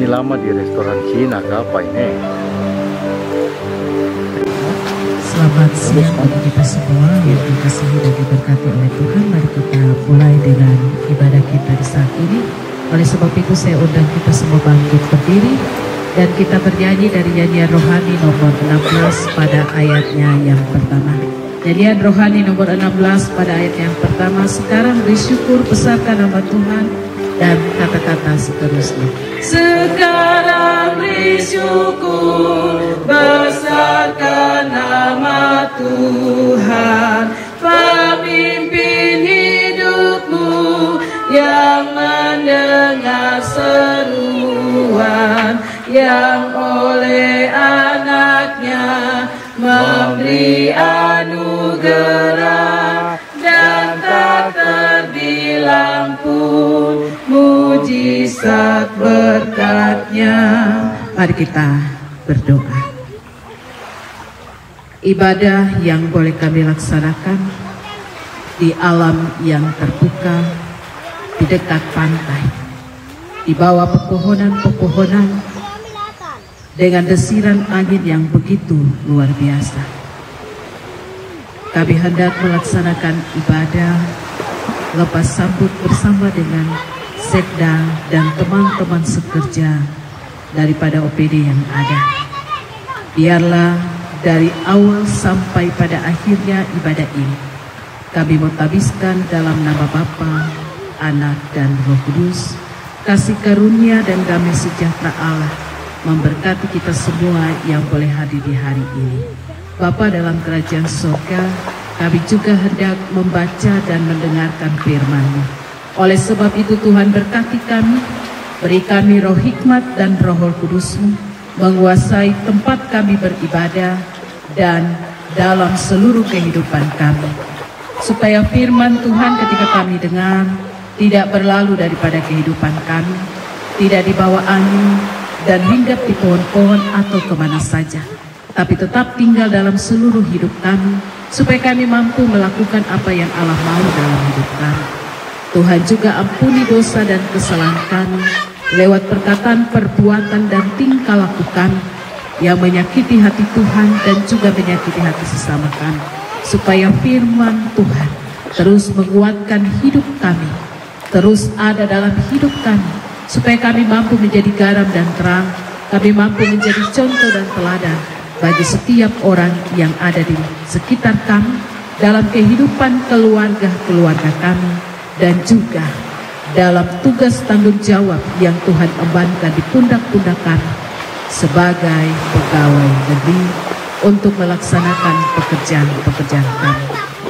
Ini lama di restoran Cina kah apa ini? Selamat siang bagi kita semua yang dikasihi dan diberkati oleh Tuhan. Mari kita mulai dengan ibadah kita di saat ini. Oleh sebab itu saya undang kita semua bangkit berdiri dan kita bernyanyi dari nyanyian rohani nomor 16 pada ayatnya yang pertama. Nyanyian rohani nomor 16 pada ayat yang pertama. Sekarang bersyukur, besarkan nama Tuhan, dan kata-kata seterusnya. Sekarang bersyukur, besarkan nama Tuhan, pemimpin hidupmu yang mendengar seruan yang oleh anaknya memberi anugerah dan tak terbilang pun mujizat berkatnya. Mari kita berdoa. Ibadah yang boleh kami laksanakan di alam yang terbuka, di dekat pantai, di bawah pepohonan-pepohonan, dengan desiran angin yang begitu luar biasa. Kami hendak melaksanakan ibadah lepas sambut bersama dengan Sekda dan teman-teman sekerja daripada OPD yang ada. Biarlah dari awal sampai pada akhirnya ibadah ini kami mutabiskan dalam nama Bapa, Anak, dan Roh Kudus. Kasih karunia dan damai sejahtera Allah memberkati kita semua yang boleh hadir di hari ini. Bapa dalam kerajaan surga, kami juga hendak membaca dan mendengarkan firman-Mu. Oleh sebab itu Tuhan berkati kami, beri kami roh hikmat dan roh Kudus-Mu, menguasai tempat kami beribadah dan dalam seluruh kehidupan kami. Supaya firman Tuhan ketika kami dengar, tidak berlalu daripada kehidupan kami, tidak dibawa angin, dan hinggap di pohon-pohon atau kemana saja, tapi tetap tinggal dalam seluruh hidup kami, supaya kami mampu melakukan apa yang Allah mau dalam hidup kami. Tuhan juga ampuni dosa dan kesalahan kami lewat perkataan, perbuatan, dan tingkah laku kami yang menyakiti hati Tuhan dan juga menyakiti hati sesama kami, supaya firman Tuhan terus menguatkan hidup kami, terus ada dalam hidup kami, supaya kami mampu menjadi garam dan terang, kami mampu menjadi contoh dan teladan bagi setiap orang yang ada di sekitar kami, dalam kehidupan keluarga kami, dan juga dalam tugas tanggung jawab yang Tuhan embankan di pundak-pundak kami sebagai pegawai negeri untuk melaksanakan pekerjaan-pekerjaan kami.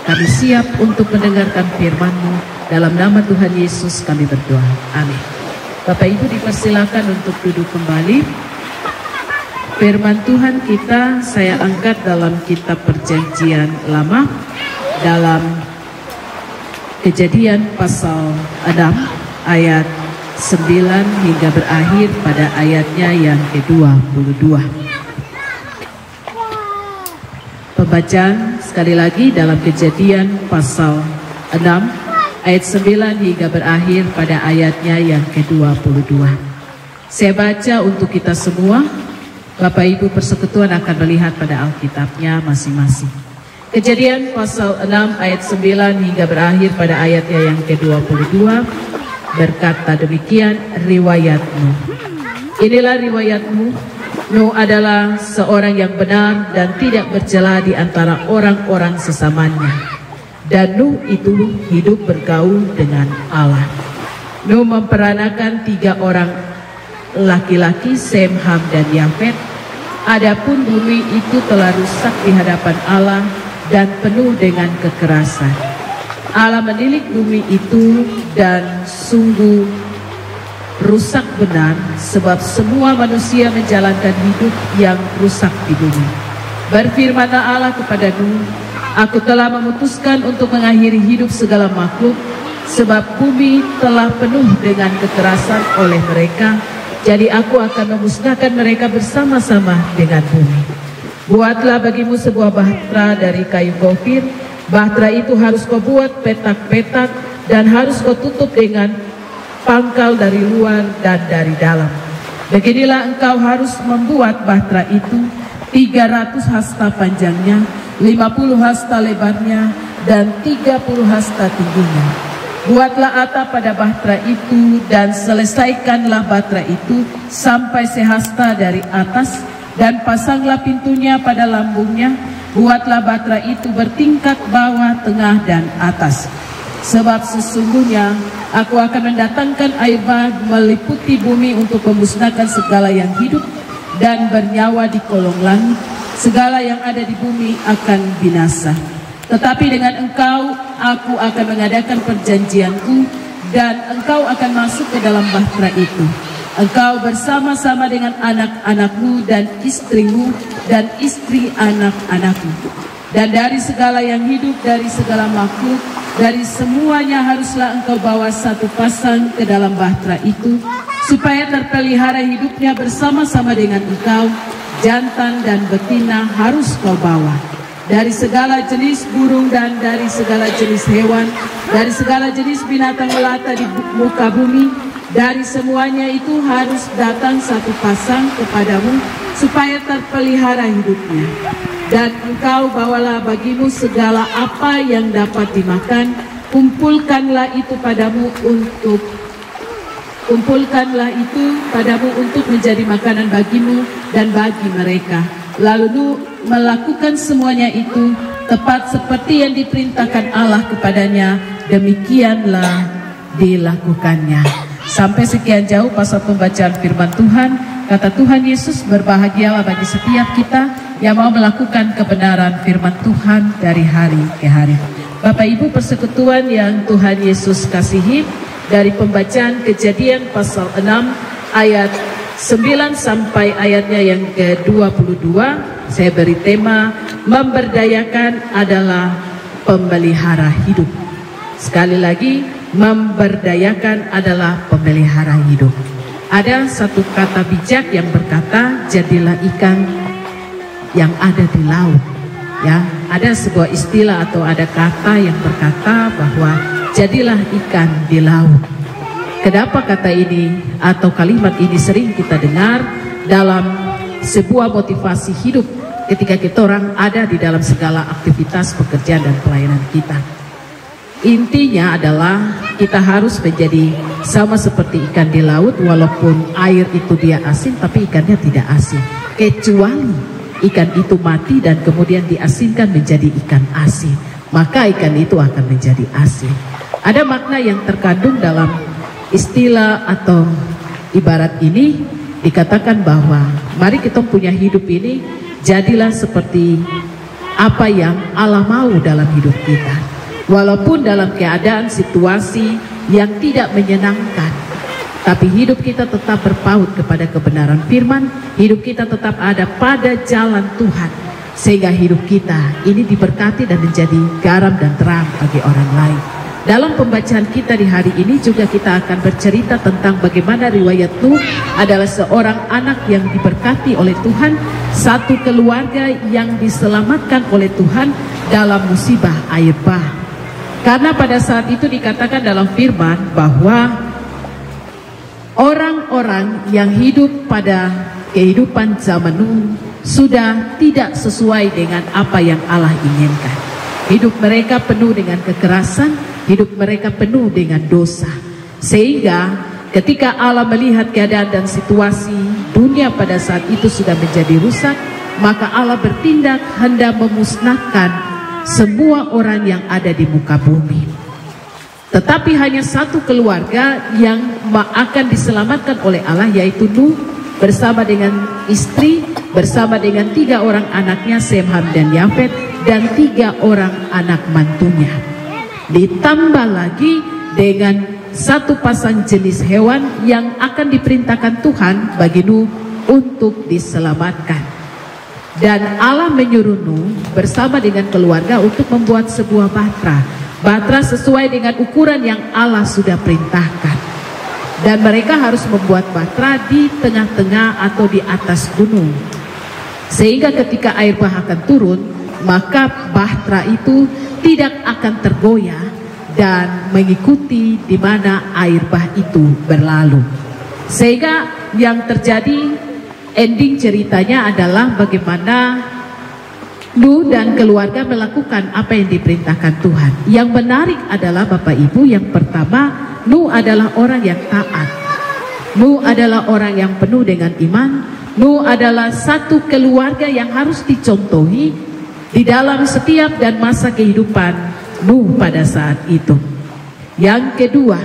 Kami siap untuk mendengarkan firman-Mu. Dalam nama Tuhan Yesus kami berdoa. Amin. Bapak Ibu dipersilakan untuk duduk kembali. Firman Tuhan kita saya angkat dalam kitab Perjanjian Lama, dalam Kejadian pasal 6 ayat 9 hingga berakhir pada ayatnya yang ke-22. Pembacaan sekali lagi dalam Kejadian pasal 6 ayat 9 hingga berakhir pada ayatnya yang ke-22. Saya baca untuk kita semua. Bapak Ibu persekutuan akan melihat pada Alkitabnya masing-masing. Kejadian pasal 6 ayat 9 hingga berakhir pada ayatnya yang ke-22 berkata demikian riwayatmu. Inilah riwayatmu. Nuh adalah seorang yang benar dan tidak bercela di antara orang-orang sesamanya. Dan Nuh itu hidup bergaul dengan Allah. Nuh memperanakan 3 orang laki-laki, Sem, Ham, dan Yafet. Adapun bumi itu telah rusak di hadapan Allah dan penuh dengan kekerasan. Allah menilik bumi itu dan sungguh rusak benar, sebab semua manusia menjalankan hidup yang rusak di bumi. Berfirmanlah Allah kepada Nuh, Aku telah memutuskan untuk mengakhiri hidup segala makhluk, sebab bumi telah penuh dengan kekerasan oleh mereka. Jadi aku akan memusnahkan mereka bersama-sama dengan bumi. Buatlah bagimu sebuah bahtera dari kayu gofir. Bahtera itu harus kau buat petak-petak dan harus kau tutup dengan pangkal dari luar dan dari dalam. Beginilah engkau harus membuat bahtera itu 300 hasta panjangnya, 50 hasta lebarnya, dan 30 hasta tingginya. Buatlah atap pada bahtera itu dan selesaikanlah bahtera itu sampai sehasta dari atas, dan pasanglah pintunya pada lambungnya. Buatlah bahtera itu bertingkat bawah, tengah, dan atas. Sebab sesungguhnya aku akan mendatangkan air bah meliputi bumi untuk memusnahkan segala yang hidup dan bernyawa di kolong langit. Segala yang ada di bumi akan binasa. Tetapi dengan engkau aku akan mengadakan perjanjianku, dan engkau akan masuk ke dalam bahtera itu. Engkau bersama-sama dengan anak-anakmu dan istrimu dan istri anak-anakmu. Dan dari segala yang hidup, dari segala makhluk, dari semuanya haruslah engkau bawa satu pasang ke dalam bahtera itu, supaya terpelihara hidupnya bersama-sama dengan engkau. Jantan dan betina harus kau bawa. Dari segala jenis burung dan dari segala jenis hewan, dari segala jenis binatang melata di muka bumi, dari semuanya itu harus datang satu pasang kepadamu, supaya terpelihara hidupnya. Dan engkau bawalah bagimu segala apa yang dapat dimakan, kumpulkanlah itu padamu untuk menjadi makanan bagimu dan bagi mereka. Lalu melakukan semuanya itu tepat seperti yang diperintahkan Allah kepadanya, demikianlah dilakukannya. Sampai sekian jauh pasal pembacaan firman Tuhan. Kata Tuhan Yesus, berbahagialah bagi setiap kita yang mau melakukan kebenaran firman Tuhan dari hari ke hari. Bapak Ibu persekutuan yang Tuhan Yesus kasihi, dari pembacaan Kejadian pasal 6 ayat 9 sampai ayatnya yang ke-22, saya beri tema memberdayakan adalah pemelihara hidup. Sekali lagi, memberdayakan adalah pemelihara hidup. Ada satu kata bijak yang berkata, jadilah ikan yang ada di laut. Ya, ada sebuah istilah atau ada kata yang berkata bahwa jadilah ikan di laut. Kenapa kata ini atau kalimat ini sering kita dengar dalam sebuah motivasi hidup ketika kita orang ada di dalam segala aktivitas pekerjaan dan pelayanan kita. Intinya adalah kita harus menjadi sama seperti ikan di laut, walaupun air itu dia asin tapi ikannya tidak asin. Kecuali ikan itu mati dan kemudian diasinkan menjadi ikan asin, maka ikan itu akan menjadi asin. Ada makna yang terkandung dalam istilah atau ibarat ini, dikatakan bahwa mari kita punya hidup ini, jadilah seperti apa yang Allah mau dalam hidup kita. Walaupun dalam keadaan situasi yang tidak menyenangkan, tapi hidup kita tetap berpaut kepada kebenaran firman, hidup kita tetap ada pada jalan Tuhan, sehingga hidup kita ini diberkati dan menjadi garam dan terang bagi orang lain. Dalam pembacaan kita di hari ini juga kita akan bercerita tentang bagaimana riwayat Nuh adalah seorang anak yang diberkati oleh Tuhan, satu keluarga yang diselamatkan oleh Tuhan dalam musibah air bah. Karena pada saat itu dikatakan dalam firman bahwa orang-orang yang hidup pada kehidupan zaman Nuh sudah tidak sesuai dengan apa yang Allah inginkan. Hidup mereka penuh dengan kekerasan, hidup mereka penuh dengan dosa. Sehingga ketika Allah melihat keadaan dan situasi dunia pada saat itu sudah menjadi rusak, maka Allah bertindak hendak memusnahkan semua orang yang ada di muka bumi. Tetapi hanya satu keluarga yang akan diselamatkan oleh Allah, yaitu Nuh bersama dengan istri, bersama dengan 3 orang anaknya Sem, Ham, dan Yafet, dan 3 orang anak mantunya. Ditambah lagi dengan satu pasang jenis hewan yang akan diperintahkan Tuhan bagi Nuh untuk diselamatkan. Dan Allah menyuruh Nuh bersama dengan keluarga untuk membuat sebuah bahtera. Bahtera sesuai dengan ukuran yang Allah sudah perintahkan. Dan mereka harus membuat bahtera di tengah-tengah atau di atas gunung. Sehingga ketika air bah akan turun, maka bahtera itu tidak akan tergoyah dan mengikuti di mana air bah itu berlalu. Sehingga yang terjadi ending ceritanya adalah bagaimana Nuh dan keluarga melakukan apa yang diperintahkan Tuhan. Yang menarik adalah Bapak Ibu, yang pertama, Nuh adalah orang yang taat. Nuh adalah orang yang penuh dengan iman. Nuh adalah satu keluarga yang harus dicontohi di dalam setiap dan masa kehidupan Nuh pada saat itu. Yang kedua,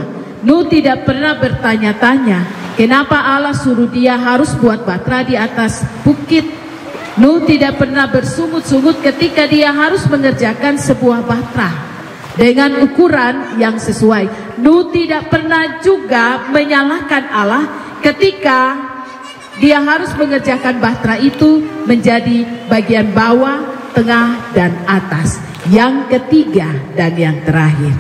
Nuh tidak pernah bertanya-tanya kenapa Allah suruh dia harus buat batra di atas bukit. Nuh tidak pernah bersungut-sungut ketika dia harus mengerjakan sebuah batra dengan ukuran yang sesuai. Nuh tidak pernah juga menyalahkan Allah ketika dia harus mengerjakan batra itu menjadi bagian bawah, tengah, dan atas. Yang ketiga dan yang terakhir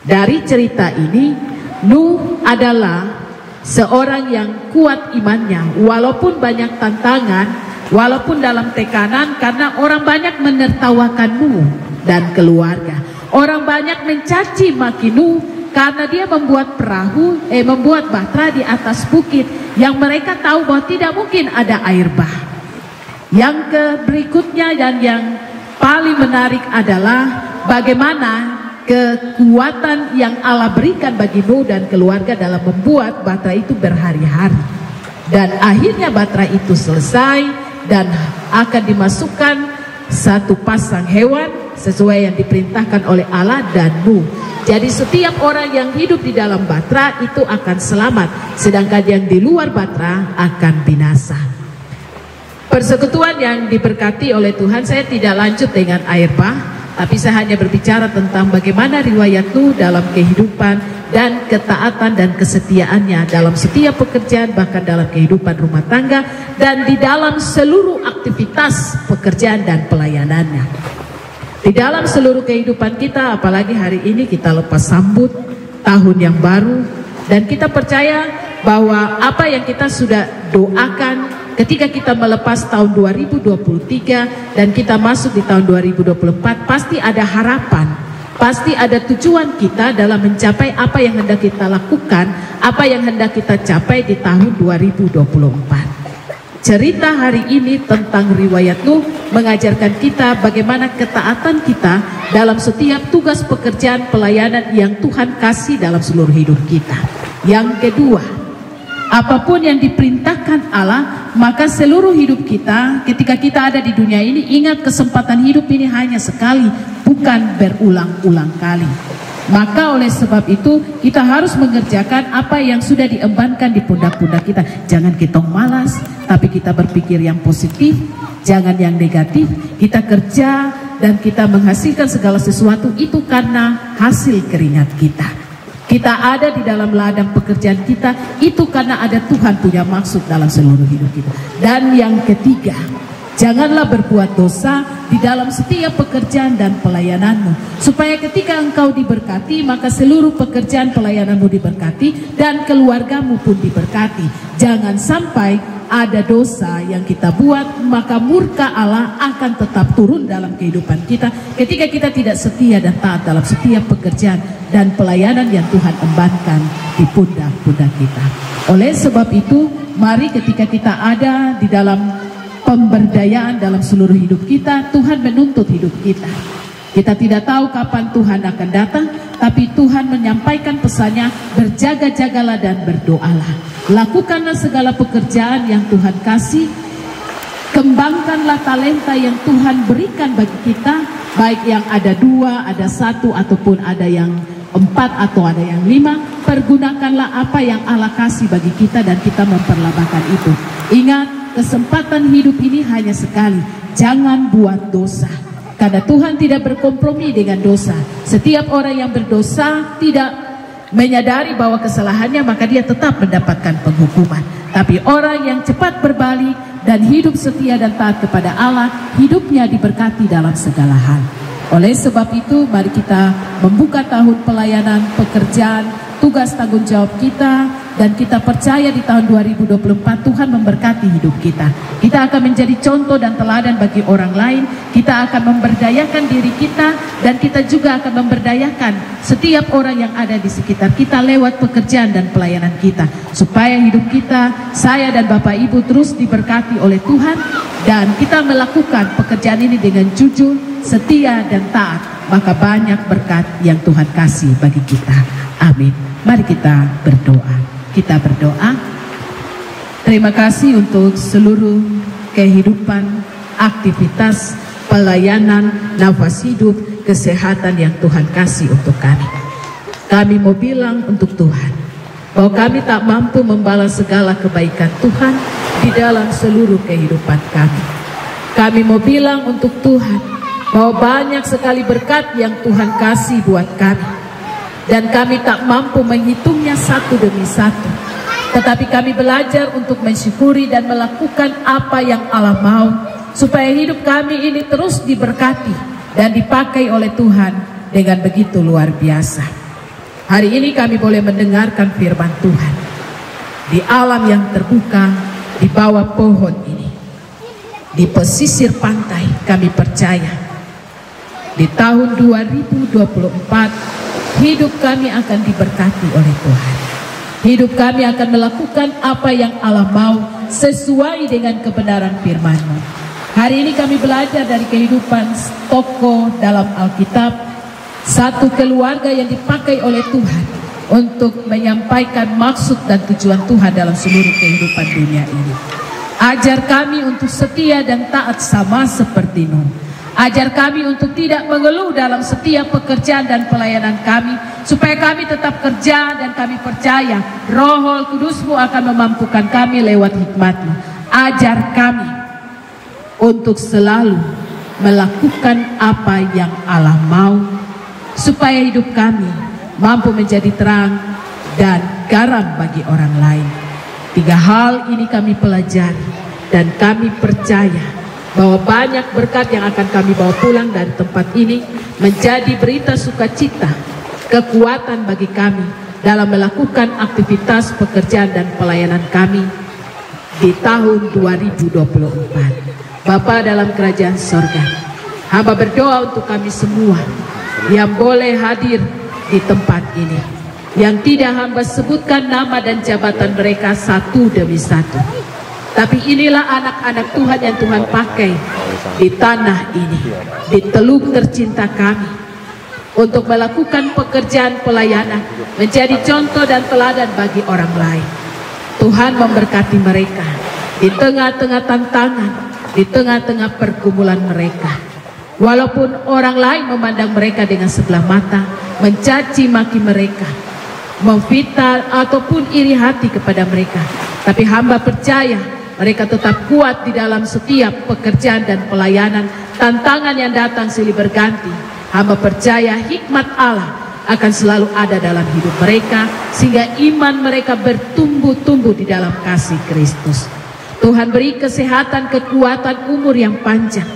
dari cerita ini, Nuh adalah seorang yang kuat imannya walaupun banyak tantangan, walaupun dalam tekanan, karena orang banyak menertawakan Nuh dan keluarga. Orang banyak mencaci maki Nuh karena dia membuat membuat batra di atas bukit yang mereka tahu bahwa tidak mungkin ada air bah. Yang berikutnya dan yang paling menarik adalah bagaimana kekuatan yang Allah berikan bagi Nuh dan keluarga dalam membuat batra itu berhari-hari. Dan akhirnya batra itu selesai dan akan dimasukkan satu pasang hewan sesuai yang diperintahkan oleh Allah dan Nuh. Jadi setiap orang yang hidup di dalam batra itu akan selamat, sedangkan yang di luar batra akan binasa. Persekutuan yang diberkati oleh Tuhan, saya tidak lanjut dengan air bah, tapi saya hanya berbicara tentang bagaimana riwayat Nuh dalam kehidupan dan ketaatan dan kesetiaannya dalam setiap pekerjaan, bahkan dalam kehidupan rumah tangga dan di dalam seluruh aktivitas pekerjaan dan pelayanannya. Di dalam seluruh kehidupan kita, apalagi hari ini kita lepas sambut tahun yang baru, dan kita percaya bahwa apa yang kita sudah doakan ketika kita melepas tahun 2023 dan kita masuk di tahun 2024, pasti ada harapan, pasti ada tujuan kita dalam mencapai apa yang hendak kita lakukan, apa yang hendak kita capai di tahun 2024. Cerita hari ini tentang riwayat Nuh mengajarkan kita bagaimana ketaatan kita dalam setiap tugas pekerjaan pelayanan yang Tuhan kasih dalam seluruh hidup kita. Yang kedua, apapun yang diperintahkan Allah, maka seluruh hidup kita ketika kita ada di dunia ini, ingat kesempatan hidup ini hanya sekali, bukan berulang-ulang kali. Maka oleh sebab itu kita harus mengerjakan apa yang sudah diembankan di pundak-pundak kita. Jangan kita malas, tapi kita berpikir yang positif, jangan yang negatif. Kita kerja dan kita menghasilkan segala sesuatu itu karena hasil keringat kita. Kita ada di dalam ladang pekerjaan kita itu karena ada Tuhan punya maksud dalam seluruh hidup kita. Dan yang ketiga, janganlah berbuat dosa di dalam setiap pekerjaan dan pelayananmu, supaya ketika engkau diberkati, maka seluruh pekerjaan pelayananmu diberkati dan keluargamu pun diberkati. Jangan sampai ada dosa yang kita buat, maka murka Allah akan tetap turun dalam kehidupan kita ketika kita tidak setia dan taat dalam setiap pekerjaan dan pelayanan yang Tuhan embankan di pundak-pundak kita. Oleh sebab itu, mari ketika kita ada di dalam pemberdayaan dalam seluruh hidup kita, Tuhan menuntut hidup kita. Kita tidak tahu kapan Tuhan akan datang, tapi Tuhan menyampaikan pesannya, berjaga-jagalah dan berdoalah. Lakukanlah segala pekerjaan yang Tuhan kasih, kembangkanlah talenta yang Tuhan berikan bagi kita, baik yang ada 2, ada 1, ataupun ada yang 4 atau ada yang 5. Pergunakanlah apa yang Allah kasih bagi kita dan kita memperlambahkan itu. Ingat, kesempatan hidup ini hanya sekali. Jangan buat dosa, karena Tuhan tidak berkompromi dengan dosa. Setiap orang yang berdosa tidak menyadari bahwa kesalahannya, maka dia tetap mendapatkan penghukuman. Tapi orang yang cepat berbalik dan hidup setia dan taat kepada Allah, hidupnya diberkati dalam segala hal. Oleh sebab itu, mari kita membuka tahun pelayanan, pekerjaan, tugas tanggung jawab kita dan kita percaya di tahun 2024 Tuhan memberkati hidup kita. Kita akan menjadi contoh dan teladan bagi orang lain. Kita akan memberdayakan diri kita, dan kita juga akan memberdayakan setiap orang yang ada di sekitar kita lewat pekerjaan dan pelayanan kita, supaya hidup kita, saya dan Bapak Ibu terus diberkati oleh Tuhan, dan kita melakukan pekerjaan ini dengan jujur, setia, dan taat. Maka banyak berkat yang Tuhan kasih bagi kita. Amin. Mari kita berdoa. Kita berdoa. Terima kasih untuk seluruh kehidupan, aktivitas, pelayanan, nafas hidup, kesehatan yang Tuhan kasih untuk kami. Kami mau bilang untuk Tuhan bahwa kami tak mampu membalas segala kebaikan Tuhan di dalam seluruh kehidupan kami. Kami mau bilang untuk Tuhan bahwa banyak sekali berkat yang Tuhan kasih buat kami, dan kami tak mampu menghitungnya satu demi satu. Tetapi kami belajar untuk mensyukuri dan melakukan apa yang Allah mau, supaya hidup kami ini terus diberkati dan dipakai oleh Tuhan dengan begitu luar biasa. Hari ini kami boleh mendengarkan firman Tuhan di alam yang terbuka, di bawah pohon ini, di pesisir pantai. Kami percaya di tahun 2024 hidup kami akan diberkati oleh Tuhan. Hidup kami akan melakukan apa yang Allah mau sesuai dengan kebenaran firman-Mu. Hari ini kami belajar dari kehidupan tokoh dalam Alkitab, satu keluarga yang dipakai oleh Tuhan untuk menyampaikan maksud dan tujuan Tuhan dalam seluruh kehidupan dunia ini. Ajar kami untuk setia dan taat sama seperti Nuh. Ajar kami untuk tidak mengeluh dalam setiap pekerjaan dan pelayanan kami, supaya kami tetap kerja, dan kami percaya Roh Kudus-Mu akan memampukan kami lewat hikmat-Mu. Ajar kami untuk selalu melakukan apa yang Allah mau, supaya hidup kami mampu menjadi terang dan garam bagi orang lain. 3 hal ini kami pelajari, dan kami percaya bahwa banyak berkat yang akan kami bawa pulang dari tempat ini menjadi berita sukacita, kekuatan bagi kami dalam melakukan aktivitas pekerjaan dan pelayanan kami di tahun 2024. Bapa dalam kerajaan sorga, hamba berdoa untuk kami semua yang boleh hadir di tempat ini, yang tidak hamba sebutkan nama dan jabatan mereka satu demi satu. Tapi inilah anak-anak Tuhan yang Tuhan pakai di tanah ini, di teluk tercinta kami, untuk melakukan pekerjaan pelayanan, menjadi contoh dan teladan bagi orang lain. Tuhan memberkati mereka di tengah-tengah tantangan, di tengah-tengah pergumulan mereka. Walaupun orang lain memandang mereka dengan sebelah mata, mencaci maki mereka, memfitnah ataupun iri hati kepada mereka, tapi hamba percaya mereka tetap kuat di dalam setiap pekerjaan dan pelayanan. Tantangan yang datang silih berganti, hamba percaya hikmat Allah akan selalu ada dalam hidup mereka, sehingga iman mereka bertumbuh-tumbuh di dalam kasih Kristus. Tuhan beri kesehatan, kekuatan, umur yang panjang,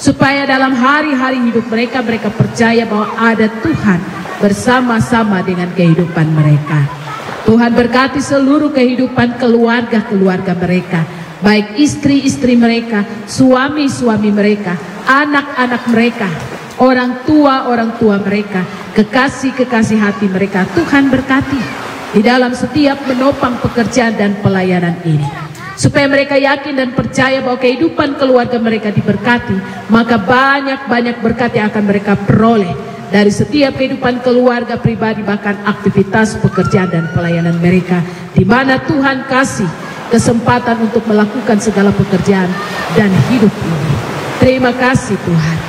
supaya dalam hari-hari hidup mereka, mereka percaya bahwa ada Tuhan bersama-sama dengan kehidupan mereka. Tuhan berkati seluruh kehidupan keluarga-keluarga mereka, baik istri-istri mereka, suami-suami mereka, anak-anak mereka, orang tua mereka, kekasih-kekasih hati mereka. Tuhan berkati di dalam setiap menopang pekerjaan dan pelayanan ini, supaya mereka yakin dan percaya bahwa kehidupan keluarga mereka diberkati. Maka banyak-banyak berkat yang akan mereka peroleh dari setiap kehidupan keluarga pribadi, bahkan aktivitas pekerjaan dan pelayanan mereka, di mana Tuhan kasih kesempatan untuk melakukan segala pekerjaan dan hidup ini. Terima kasih Tuhan.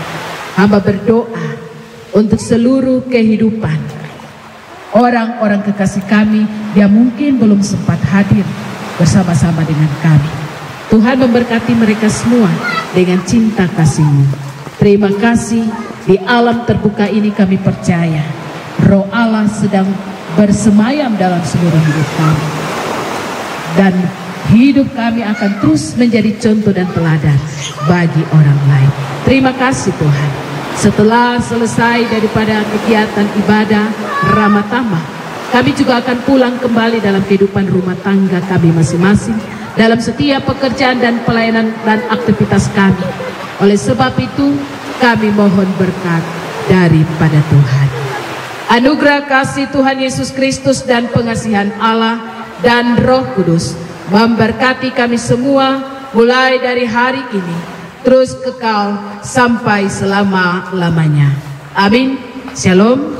Hamba berdoa untuk seluruh kehidupan orang-orang kekasih kami yang mungkin belum sempat hadir bersama-sama dengan kami. Tuhan memberkati mereka semua dengan cinta kasih-Mu. Terima kasih. Di alam terbuka ini kami percaya Roh Allah sedang bersemayam dalam seluruh hidup kami, dan hidup kami akan terus menjadi contoh dan teladan bagi orang lain. Terima kasih Tuhan. Setelah selesai daripada kegiatan ibadah Ramatama, kami juga akan pulang kembali dalam kehidupan rumah tangga kami masing-masing, dalam setiap pekerjaan dan pelayanan dan aktivitas kami. Oleh sebab itu, kami mohon berkat daripada Tuhan. Anugerah kasih Tuhan Yesus Kristus dan pengasihan Allah dan Roh Kudus memberkati kami semua mulai dari hari ini terus kekal sampai selama-lamanya. Amin. Shalom.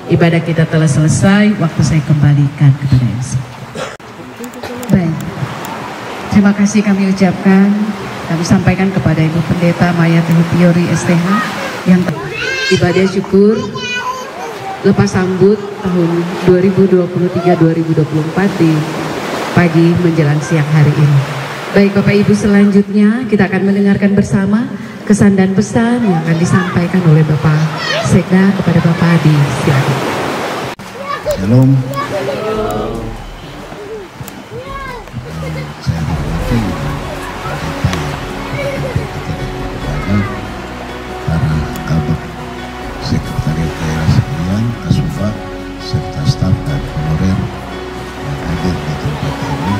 Ibadah kita telah selesai. Waktu saya kembalikan kepada MC. Baik. Terima kasih kami ucapkan, kami sampaikan kepada Ibu Pendeta Maya Tehupiori STH yang Ibadah syukur lepas sambut tahun 2023-2024 di pagi menjelang siang hari ini. Baik Bapak Ibu, selanjutnya kita akan mendengarkan bersama kesan dan pesan yang akan disampaikan oleh Bapak Sekda kepada Bapak Adi. Silakan. Shalom. Saya hormati para kabak sekretariat daerah sekalian, Kasubag, serta staf dan honorer yang hadir di tempat ini.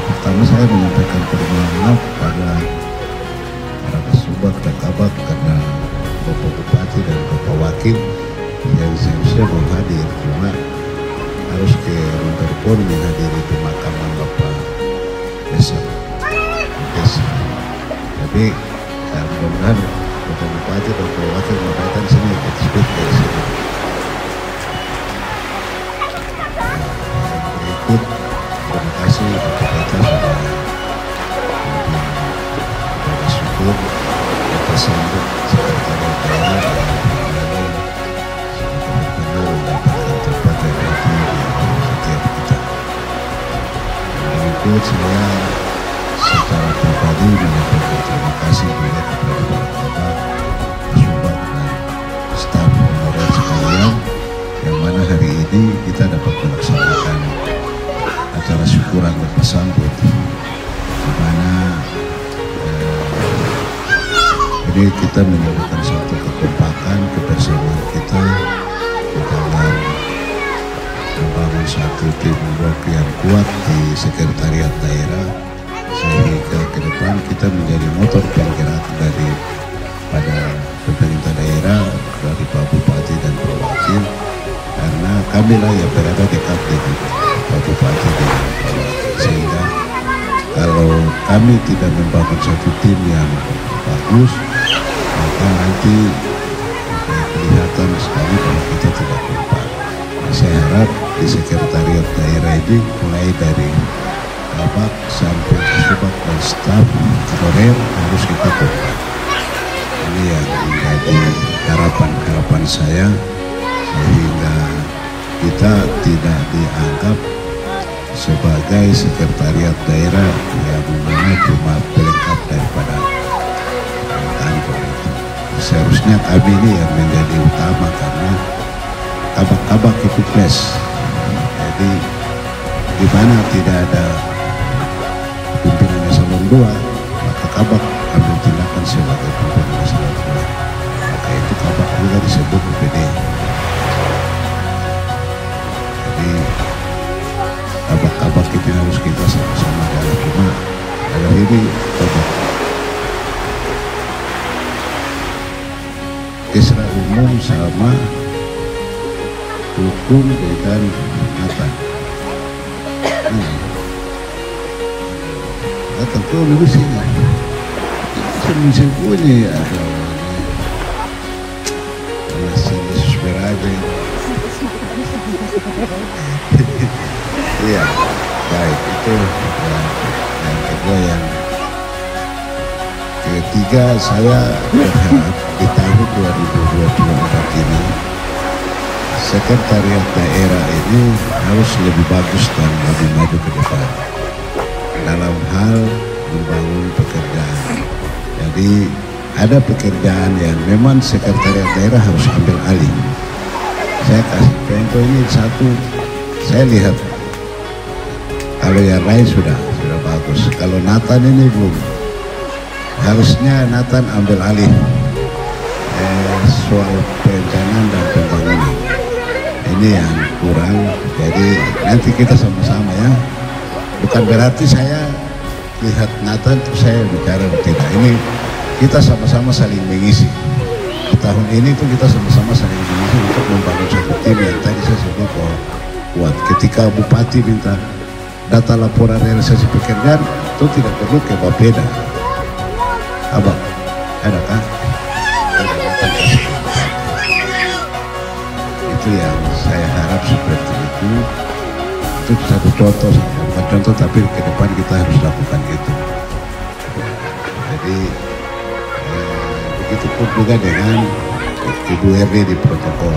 Pertama saya menyampaikan permohonan maaf kepada para Kasubag dan kabak karena Bapak Bupati dan Bapak Wakil yang seharusnya mau hadir, cuma harus ke Monterpon menghadiri pemakaman Bapak Desa. Jadi mudah-mudahan Bapak Bupati dan Bapak Wakil mau datang sini, kita sebut dari sini. Berikut, terima kasih Bapak Pendeta sudah pada syukur atas sambut sekretariat daerah dan mendapatkan tempat yang berarti di setiap kita. Berikut saya secara pribadi menyampaikan terima kasih juga kepada para kabak, Kasubag dan staf honorer sekalian, yang mana hari ini kita dapat melaksanakan acara syukuran lepas sambut, di mana ini kita menyebutkan satu kekompakan, kebersamaan kita di dalam membangun satu teamwork yang kuat di sekretariat daerah, sehingga ke depan kita menjadi motor penggerak daripada pemerintah daerah, dari Pak Bupati dan Pak Wakil, karena kamilah yang berada dekat dengan Pak Bupati dan Pak Wakil, sehingga kalau kami tidak membangun satu tim yang bagus, maka nanti kelihatan sekali bahwa kita tidak kompak. Saya harap di sekretariat daerah ini mulai dari kabak sampai Kasubag dan staf honorer harus kita kompak. Ini yang menjadi harapan saya, sehingga kita tidak dianggap sebagai sekretariat daerah yang mana cuma pelengkap daripada kantor itu. Seharusnya kami ini yang menjadi utama, karena kabak-kabak itu plus. Jadi di mana tidak ada pimpinan eselon 2, maka kabak ambil tindakan sebagai pimpinan eselon 2. Maka itu kabak juga disebut UPD. Jadi kabak-kabak itu harus kita sama-sama jalan. Cuma kalau ini kabak Isra umum sama hukum dan Nathan. Nathan tuh dulu sih, semisi punya ada masih seberapa. Iya, baik, itu yang kedua. Yang ketiga, saya berharap di tahun 2024 ini sekretariat daerah ini harus lebih bagus dan lebih maju ke depan dalam hal membangun pekerjaan. Jadi ada pekerjaan yang memang sekretariat daerah harus ambil alih. Saya kasih contoh ini satu, saya lihat kalau yang lain sudah bagus. Kalau Nathan ini belum, harusnya Nathan ambil alih soal perencanaan dan pembangunan. ini yang kurang, jadi nanti kita sama-sama ya. Bukan berarti saya lihat Nathan terus saya bicara tidak. Ini kita sama-sama saling mengisi. Di tahun ini tuh kita sama-sama saling mengisi untuk membangun satu tim yang tadi saya sebut bahwa kuat. Ketika Bupati minta data laporan realisasi pekerjaan, itu tidak perlu ke Bapeda. Abang, ada kan? Itu yang saya harap seperti itu. Itu satu contoh saja, bukan contoh tapi ke depan kita harus lakukan itu. Jadi begitupun juga dengan Ibu RD di protokol.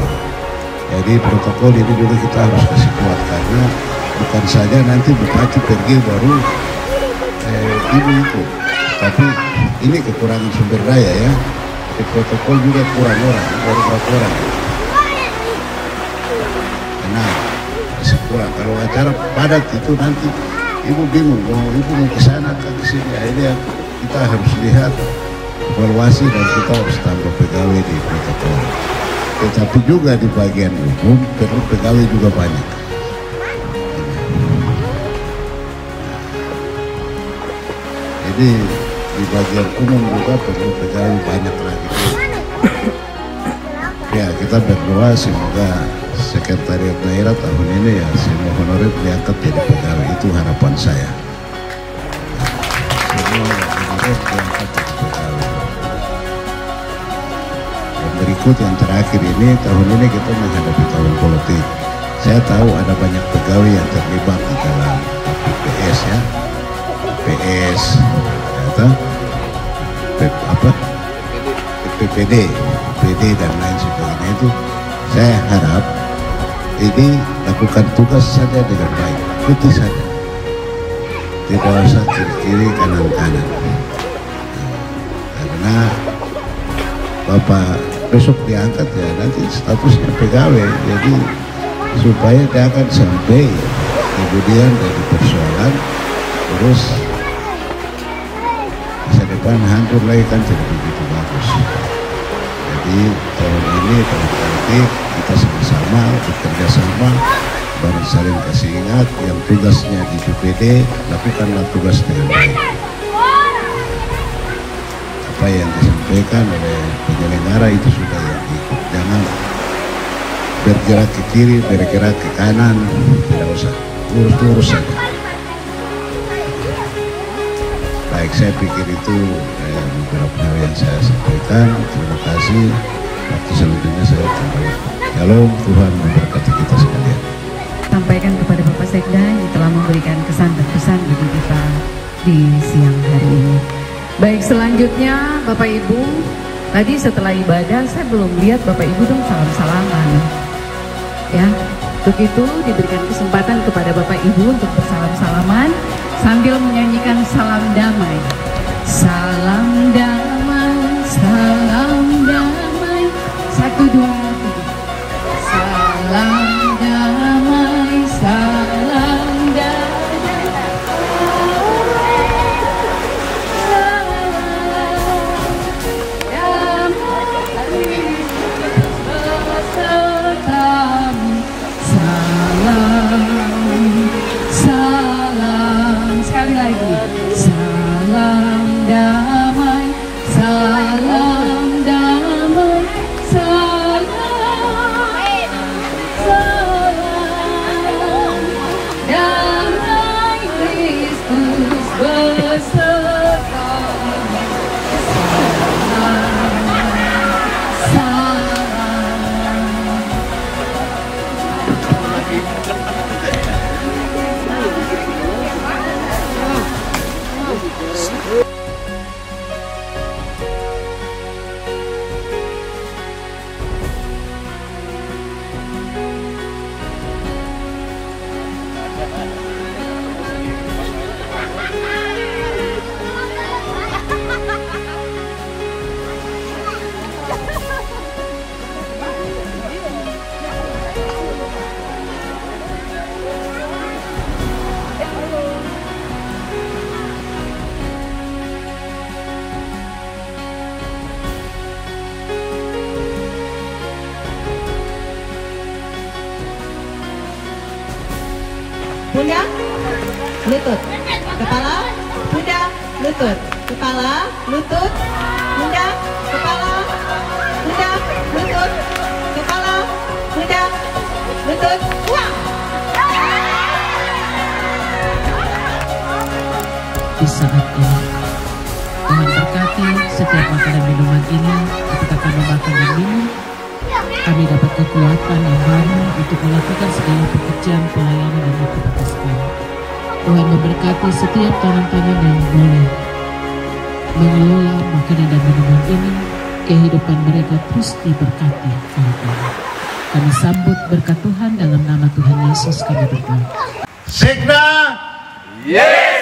Jadi protokol ini juga kita harus kasih kuat karena bukan saja nanti bupati pergi baru ibu itu, tapi ini kekurangan sumber daya ya. Di protokol juga kurang orang, baru berapa orang. Nah, masih kurang. Kalau acara padat itu nanti ibu bingung, oh ibu mau ke sana ke sini. Akhirnya kita harus lihat evaluasi dan kita harus tambah pegawai di protokol. Tetapi juga di bagian umum perlu pegawai juga banyak. Jadi di bagian umum juga perlu pegawai banyak lagi. Ya kita berdoa semoga sekretariat daerah tahun ini ya semua honorer diangkat jadi pegawai, itu harapan saya. Semua honorer diangkat jadi pegawai. Dan berikut yang terakhir ini, tahun ini kita menghadapi tahun politik. Saya tahu ada banyak pegawai yang terlibat di dalam PPS ya, PS, PPD dan lain sebagainya. Itu saya harap ini lakukan tugas saja dengan baik, ikuti saja, tidak usah kiri-kiri kanan-kanan, karena Bapak besok diangkat ya nanti statusnya pegawai, jadi supaya dia akan sampai kemudian dari persoalan terus masa depan hancur lagi kan tidak begitu bagus. Jadi tahun ini tahun politik kita sama-sama bekerja sama, baru saling kasih ingat yang tugasnya di PPD lakukanlah tugas dengan baik. Apa yang disampaikan oleh penyelenggara itu sudah yang diikut, jangan bergerak ke kiri, bergerak ke kanan, tidak usah, lurus-lurus saja. Baik, saya pikir itu beberapa hal yang saya sampaikan. Terima kasih. Waktu selanjutnya saya kembali. Shalom, Tuhan memberkati kita sekalian. Sampaikan kepada Bapak Sekda yang telah memberikan kesan dan pesan bagi kita di siang hari ini. Baik, selanjutnya Bapak Ibu, tadi setelah ibadah saya belum lihat Bapak Ibu dong salam-salaman. Ya, untuk itu diberikan kesempatan kepada Bapak Ibu untuk bersalam-salaman sambil menyanyikan salam damai. Salam damai, salam damai. 1, 2, 3. Salam damai, salam damai. Salam damai besertamu. Salam, sekali lagi. Salam damai, salam damai, salam damai Kristus besertamu. lutut, kepala, pundak, lutut, kepala, lutut, pundak, kepala, pundak, lutut, kepala, pundak, lutut, uang. Di saat ini, Tuhan berkati setiap makanan minuman ini ketika kami makan dan minum, kami dapat kekuatan yang baru untuk melakukan segala pekerjaan pelayanan dan aktivitas kami. Tuhan memberkati setiap tangan-tangan yang boleh mengelola makanan dan minuman ini, kehidupan mereka terus diberkati oleh Tuhan. Kami sambut berkat Tuhan dalam nama Tuhan Yesus kami berdoa. Sekda, yes.